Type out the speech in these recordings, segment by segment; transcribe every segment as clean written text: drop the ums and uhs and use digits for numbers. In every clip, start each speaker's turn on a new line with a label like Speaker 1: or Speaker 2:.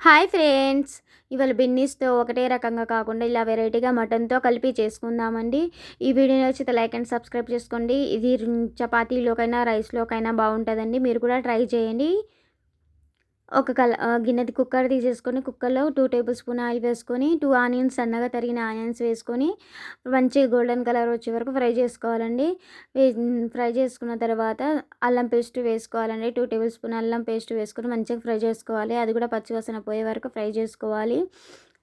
Speaker 1: Hi friends! ఇవాళ బిన్నీస్‌తో ఒకటే రకంగా కాకుండా ఇలా వెరైటీగా మటన్‌తో కలిపి చేసుకుందామండి. ఈ వీడియో నచ్చితే లైక్ అండ్ సబ్స్క్రైబ్ చేసుకోండి. ఇది చపాతీలోకైనా, రైస్‌లోకైనా బాగుంటుందండి. మీరు కూడా ట్రై చేయండి. ఒక గిన్నెది కుక్కర్ తీసేసుకొని కుక్కర్‌లో 2 టేబుల్ స్పూన్ ఆయిల్ వేసుకొని 2 ఆనియన్స్ సన్నగా తరిగిన ఆనియన్స్ వేసుకొని మంచి గోల్డెన్ కలర్ వచ్చే వరకు ఫ్రై చేసుకోవాలండి. ఫ్రై చేసుకున్న తర్వాత అల్లం పేస్ట్ వేసుకోవాలండి. 2 టేబుల్ స్పూన్ అల్లం పేస్ట్ వేసుకొని మంచిగా ఫ్రై చేసుకోవాలి. అది కూడా పచ్చివాసన పోయే వరకు ఫ్రై చేసుకోవాలి.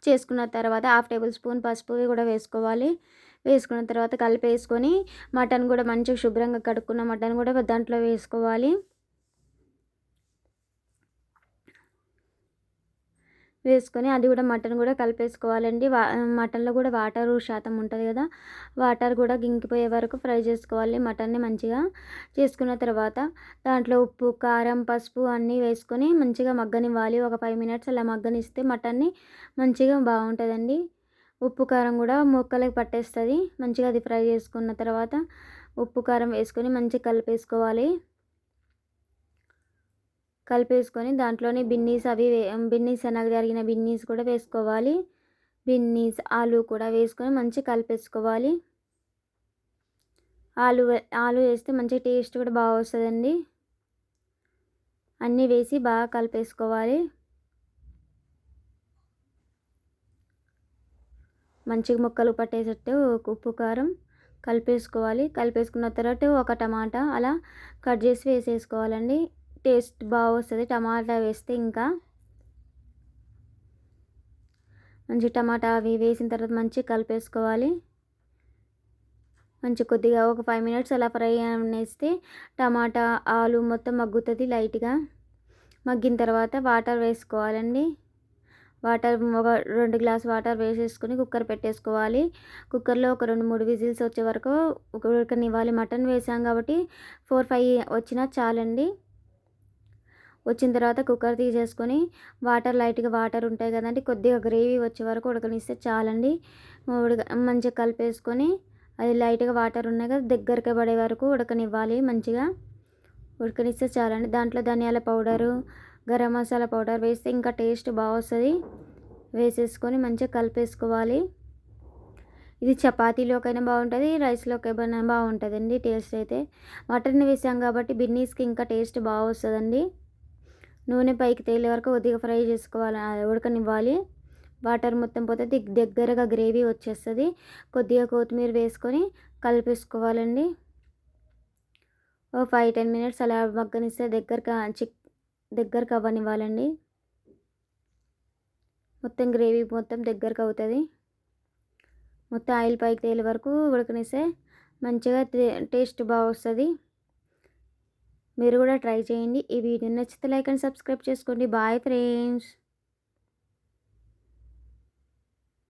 Speaker 1: చేసుకున్న తర్వాత హాఫ్ టేబుల్ స్పూన్ పసుపు కూడా వేసుకోవాలి. వేసుకున్న తర్వాత కలిపేసుకొని మటన్ కూడా మంచిగా శుభ్రంగా కడుక్కున్న మటన్ కూడా దాంట్లో వేసుకోవాలి. వేసుకొని అది కూడా మటన్ కూడా కలిపేసుకోవాలండి. మటన్‌లో కూడా వాటర్ శాతం ఉంటుంది కదా! వాటర్ కూడా ఇంకిపోయే వరకు ఫ్రై చేసుకోవాలి మటన్‌ని మంచిగా. చేసుకున్న తర్వాత దాంట్లో ఉప్పు, కారం, పసుపు అన్నీ వేసుకొని మంచిగా మగ్గనివ్వాలి. ఒక 5 మినిట్స్ అలా మగ్గనిస్తే మటన్‌ని మంచిగా బాగుంటుందండి. ఉప్పు, కారం కూడా ముక్కలకి పట్టేస్తుంది. మంచిగా అది ఫ్రై చేసుకున్న తర్వాత ఉప్పు, కారం వేసుకొని మంచిగా కలిపేసుకోవాలి. కలిపేసుకొని దాంట్లోనే బిన్నీస్ సన్నగా తరిగిన బిన్నీస్ కూడా వేసుకోవాలి. బిన్నీస్, ఆలు కూడా వేసుకొని మంచిగా కలిపేసుకోవాలి. ఆలు వేస్తే మంచిగా టేస్ట్ కూడా బాగా వస్తుందండి. అన్నీ వేసి బాగా కలిపేసుకోవాలి. మంచిగా ముక్కలు పట్టేటట్టు ఉప్పు, కారం కలిపేసుకోవాలి. కలిపేసుకున్న తర్వాత ఒక టమాటా అలా కట్ చేసి వేసేసుకోవాలండి. టేస్ట్ బాగా వస్తుంది టమాటా వేస్తే. ఇంకా మంచి టమాటా అవి వేసిన తర్వాత మంచిగా కలిపేసుకోవాలి. కొద్దిగా ఒక 5 మినిట్స్ అలా ఫ్రై అనేస్తే టమాటా, ఆలు మొత్తం మగ్గుతుంది లైట్‌గా. మగ్గిన తర్వాత వాటర్ వేసుకోవాలండి. ఒక 2 గ్లాస్ వాటర్ వేసేసుకొని కుక్కర్ పెట్టేసుకోవాలి. కుక్కర్‌లో ఒక 2, 3 విజిల్స్ వచ్చే వరకు ఉడకనివ్వాలి. మటన్ వేసాం కాబట్టి 4, 5 వచ్చినా చాలండి. వచ్చిన తర్వాత కుక్కర్ తీసేసుకొని లైట్‌గా వాటర్ ఉంటాయి కదండీ! కొద్దిగా గ్రేవీ వచ్చే వరకు ఉడకనిస్తే చాలండి. మంచిగా కలిపేసుకొని అది లైట్‌గా వాటర్ ఉన్నాయి కదా! దగ్గరికి పడే వరకు ఉడకనివ్వాలి మంచిగా. ఉడకనిస్తే చాలండి. దాంట్లో ధనియాల పౌడరు, గరం మసాలా పౌడర్ వేస్తే ఇంకా టేస్ట్ బాగొస్తది. వేసేసుకొని మంచిగా కలిపేసుకోవాలి. ఇది చపాతీలోకైనా బాగుంటుంది, రైస్‌లోకైనా బాగుంటుందండి టేస్ట్ అయితే. మటన్ వేసాం కాబట్టి బిన్నీస్‌కి ఇంకా టేస్ట్ బాగా వస్తుందండి. నూనె పైకి తేలే వరకు కొద్దిగా ఫ్రై చేసుకోవాలి, ఉడకనివ్వాలి. వాటర్ మొత్తం పోతే దగ్గరగా గ్రేవీ వచ్చేస్తుంది. కొద్దిగా కొత్తిమీర వేసుకొని కలిపేసుకోవాలండి. ఓ 5, 10 మినిట్స్ అలా మగ్గనిస్తే దగ్గరకి అవ్వనివ్వాలండి. మొత్తం గ్రేవీ మొత్తం దగ్గరకు అవుతుంది. మొత్తం ఆయిల్ పైకి తేలే వరకు ఉడకనిస్తే మంచిగా టేస్ట్ బాగా వస్తుంది. మీరు కూడా ట్రై చేయండి. ఈ వీడియో నచ్చితే లైక్ అండ్ సబ్స్క్రైబ్ చేసుకోండి. Bye friends.